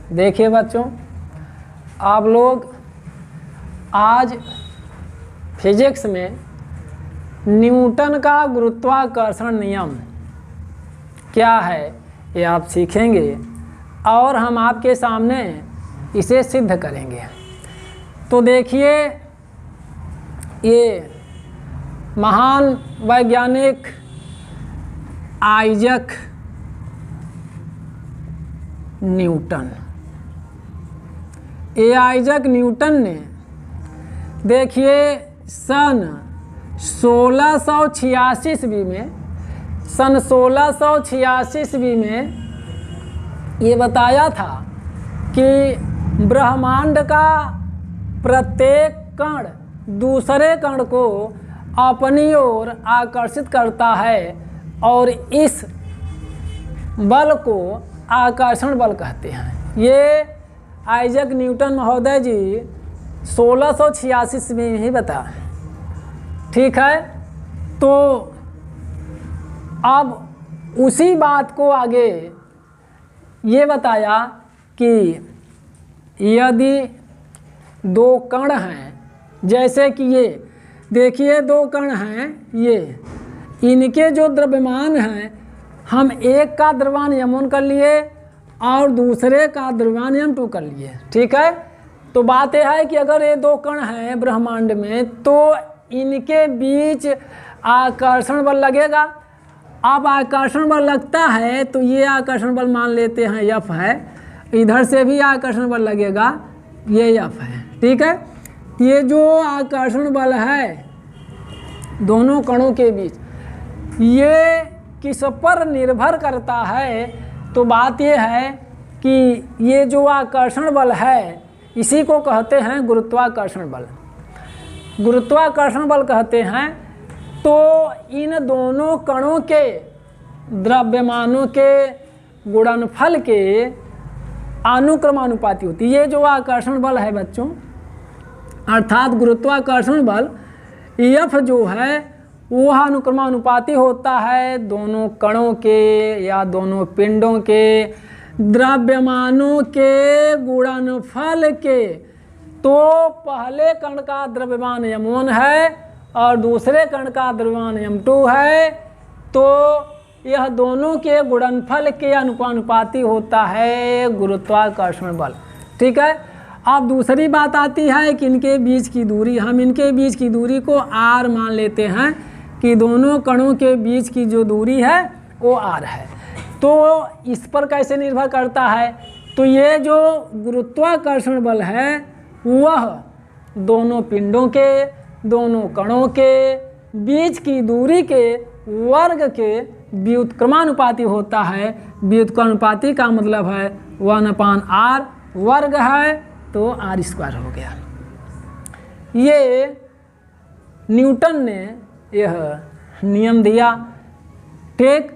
देखिए बच्चों, आप लोग आज फिजिक्स में न्यूटन का गुरुत्वाकर्षण नियम क्या है ये आप सीखेंगे और हम आपके सामने इसे सिद्ध करेंगे। तो देखिए, ये महान वैज्ञानिक आइजैक न्यूटन, ये आइजैक न्यूटन ने देखिए सन 1686 ईस्वी में ये बताया था कि ब्रह्मांड का प्रत्येक कण दूसरे कण को अपनी ओर आकर्षित करता है और इस बल को आकर्षण बल कहते हैं। ये आइजैक न्यूटन महोदय जी 1686 में ही बताया। ठीक है, तो अब उसी बात को आगे ये बताया कि यदि दो कण हैं, जैसे कि ये देखिए दो कण हैं, ये इनके जो द्रव्यमान हैं, हम एक का द्रव्यमान m1 कर लिए और दूसरे का द्रव्यमान m2 कर लिए। ठीक है, तो बात यह है कि अगर ये दो कण हैं ब्रह्मांड में तो इनके बीच आकर्षण बल लगेगा। अब आकर्षण बल लगता है तो ये आकर्षण बल मान लेते हैं F है, इधर से भी आकर्षण बल लगेगा, ये F है। ठीक है, ये जो आकर्षण बल है दोनों कणों के बीच, ये किस पर निर्भर करता है? तो बात ये है कि ये जो आकर्षण बल है इसी को कहते हैं गुरुत्वाकर्षण बल। गुरुत्वाकर्षण बल कहते हैं। तो इन दोनों कणों के द्रव्यमानों के गुणनफल के अनुक्रमानुपाती होती है। ये जो आकर्षण बल है बच्चों, अर्थात गुरुत्वाकर्षण बल F जो है वह अनुक्रमानुपाती होता है दोनों कणों के या दोनों पिंडों के द्रव्यमानों के गुणनफल के। तो पहले कण का द्रव्यमान m1 है और दूसरे कण का द्रव्यमान m2 है, तो यह दोनों के गुणनफल के अनुपाती होता है गुरुत्वाकर्षण बल। ठीक है, अब दूसरी बात आती है कि इनके बीच की दूरी, हम इनके बीच की दूरी को r मान लेते हैं कि दोनों कणों के बीच की जो दूरी है वो r है। तो इस पर कैसे निर्भर करता है? तो ये जो गुरुत्वाकर्षण बल है वह दोनों पिंडों के, दोनों कणों के बीच की दूरी के वर्ग के व्युत्क्रमानुपाती होता है। व्युत्क्रमानुपाती का मतलब है 1/r वर्ग है, तो r² हो गया। ये न्यूटन ने यह नियम दिया। ठीक,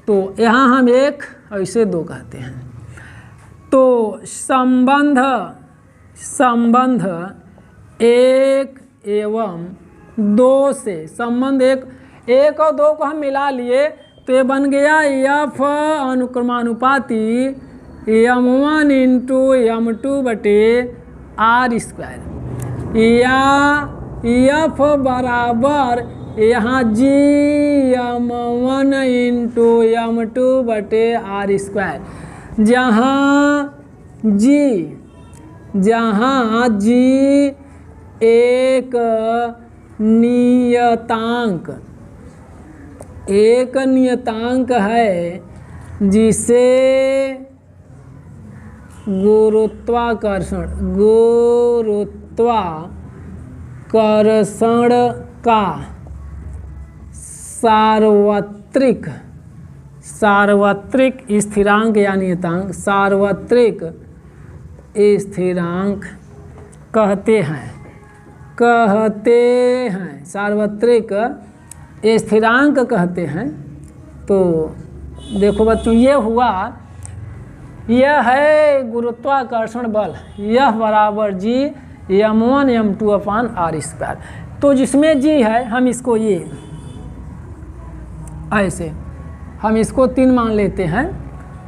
तो यहाँ हम एक ऐसे दो कहते हैं। तो संबंध एक एवं दो से, संबंध एक और दो को हम मिला लिए तो ये बन गया F अनुक्रमानुपाती m1 × m2/r², या F बराबर यहाँ g m1 × m2/r², जहाँ g एक नियतांक है जिसे गुरुत्वाकर्षण का सार्वत्रिक स्थिरांक या नियतांक, सार्वत्रिक स्थिरांक कहते हैं। सार्वत्रिक स्थिरांक कहते हैं। तो देखो बच्चों, ये हुआ, यह है गुरुत्वाकर्षण बल, यह बराबर g m1 m2/r²। तो जिसमें g है हम इसको ये ऐसे हम इसको 3 मान लेते हैं।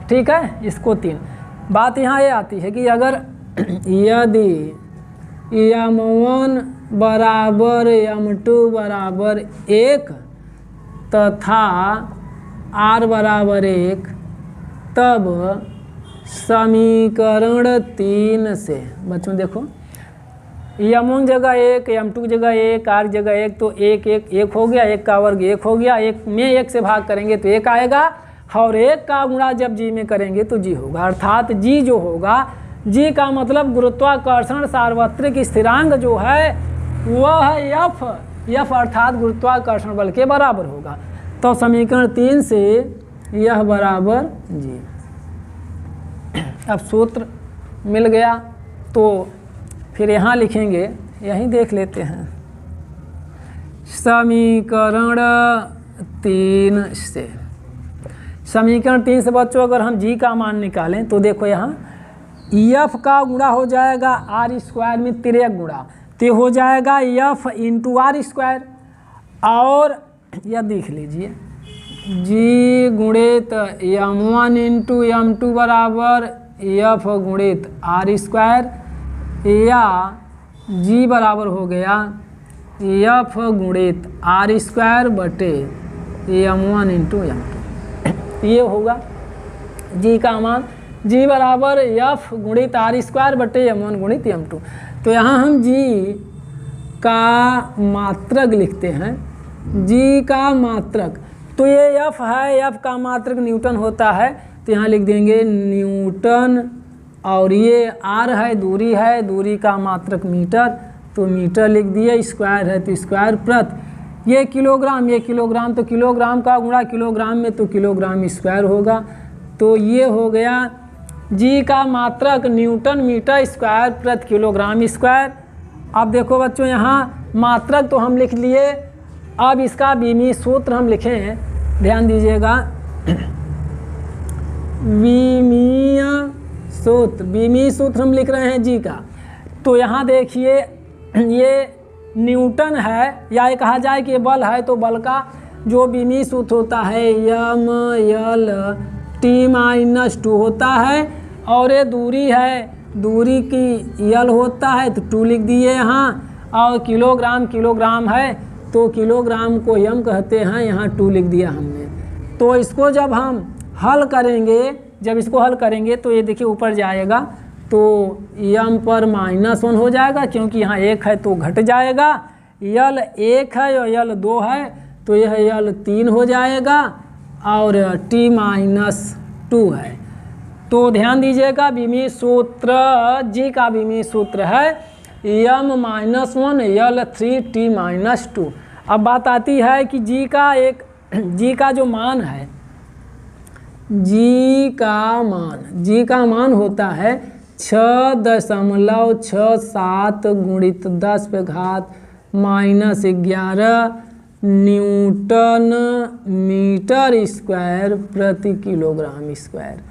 ठीक है, इसको 3, बात यहाँ ये आती है कि अगर यदि m1 बराबर m2 बराबर 1 तथा r बराबर 1, तब समीकरण 3 से बच्चों देखो m1 जगह 1, m2 जगह 1, r जगह 1, तो 1 1 1 हो गया, 1 का वर्ग 1 हो गया, 1 में 1 से भाग करेंगे तो 1 आएगा, और 1 का गुणा जब g में करेंगे तो g होगा। अर्थात g जो होगा, g का मतलब गुरुत्वाकर्षण सार्वत्रिक स्थिरांक जो है वह f अर्थात गुरुत्वाकर्षण बल के बराबर होगा। तो समीकरण 3 से यह बराबर g। अब सूत्र मिल गया तो फिर यहाँ लिखेंगे, यहीं देख लेते हैं। समीकरण 3 से, समीकरण 3 से बच्चों अगर हम g का मान निकालें तो देखो यहाँ f का गुणा हो जाएगा r स्क्वायर में तिर्यक गुणा, तो हो जाएगा f इंटू आर स्क्वायर, और यह देख लीजिए g गुणित m1 इंटू m2 बराबर f गुणित आर स्क्वायर, या g बराबर हो गया f गुणित आर स्क्वायर बटे m1 इंटू m2। ये होगा g का मान, g बराबर f गुणित आर स्क्वायर बटे m1 गुणित m2। तो यहाँ हम g का मात्रक लिखते हैं, g का मात्रक, तो ये f है, f का मात्रक न्यूटन होता है, तो यहाँ लिख देंगे न्यूटन, और ये r है, दूरी है, दूरी का मात्रक मीटर, तो मीटर लिख दिए, स्क्वायर है तो स्क्वायर प्रति, ये किलोग्राम, ये किलोग्राम, तो किलोग्राम का गुणा किलोग्राम में तो किलोग्राम स्क्वायर होगा। तो ये हो गया g का मात्रक न्यूटन मीटर स्क्वायर प्रति किलोग्राम स्क्वायर। अब देखो बच्चों यहाँ मात्रक तो हम लिख लिए, अब इसका बीमी सूत्र हम लिखे हैं, ध्यान दीजिएगा। बीमी सूत्र हम लिख रहे हैं जी का, तो यहाँ देखिए ये न्यूटन है, या ये कहा जाए कि ये बल है, तो बल का जो बीमी सूत्र होता है mL/t-2 होता है, और ये दूरी है, दूरी की यल होता है तो 2 लिख दिए यहाँ, और किलोग्राम किलोग्राम है तो किलोग्राम को यम कहते हैं, यहाँ 2 लिख दिया हमने। तो इसको जब हम हल करेंगे, जब इसको हल करेंगे तो ये देखिए ऊपर जाएगा तो यम पर -1 हो जाएगा, क्योंकि यहाँ 1 है तो घट जाएगा, यल 1 है और यल 2 है तो यह यल 3 हो जाएगा, और t-2 है। तो ध्यान दीजिएगा बीमी सूत्र, जी का बीमी सूत्र है m-1 यल 3t-2। अब बात आती है कि जी का जो मान है, जी का मान होता है 6.67 गुणित 10⁻⁻11 न्यूटन मीटर स्क्वायर प्रति किलोग्राम स्क्वायर।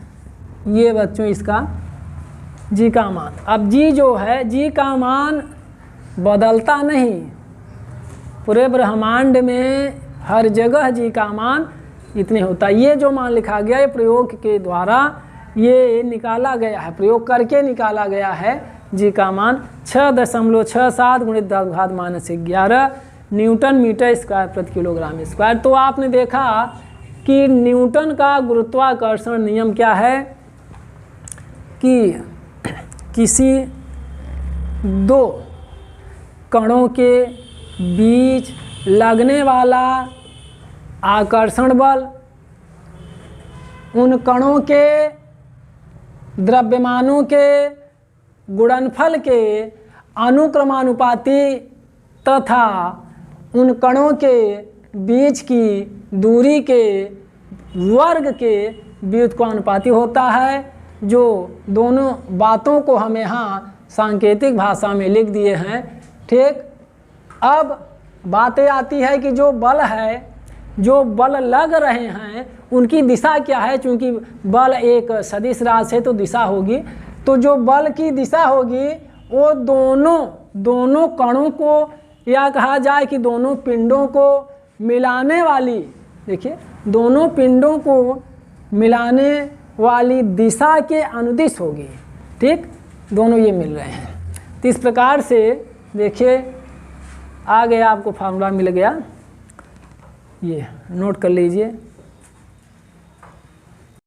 ये बच्चों इसका जी का मान। अब जी जो है, जी का मान बदलता नहीं, पूरे ब्रह्मांड में हर जगह जी का मान इतने होता है। ये जो मान लिखा गया ये प्रयोग के द्वारा ये निकाला गया है, प्रयोग करके निकाला गया है। जी का मान 6.67 गुणित 10⁻11 न्यूटन मीटर स्क्वायर प्रति किलोग्राम स्क्वायर। तो आपने देखा कि न्यूटन का गुरुत्वाकर्षण नियम क्या है कि किसी दो कणों के बीच लगने वाला आकर्षण बल उन कणों के द्रव्यमानों के गुणनफल के अनुक्रमानुपाती तथा उन कणों के बीच की दूरी के वर्ग के व्युत्क्रमानुपाती होता है। जो दोनों बातों को हम यहाँ सांकेतिक भाषा में लिख दिए हैं। ठीक, अब बातें आती है कि जो बल है, जो बल लग रहे हैं उनकी दिशा क्या है। चूँकि बल एक सदिश राशि है तो दिशा होगी, तो जो बल की दिशा होगी वो दोनों कणों को, या कहा जाए कि दोनों पिंडों को मिलाने वाली, देखिए दोनों पिंडों को मिलाने वाली दिशा के अनुदिश होगी। ठीक, दोनों ये मिल रहे हैं। तो इस प्रकार से देखिए आ गया, आपको फार्मूला मिल गया, ये नोट कर लीजिए।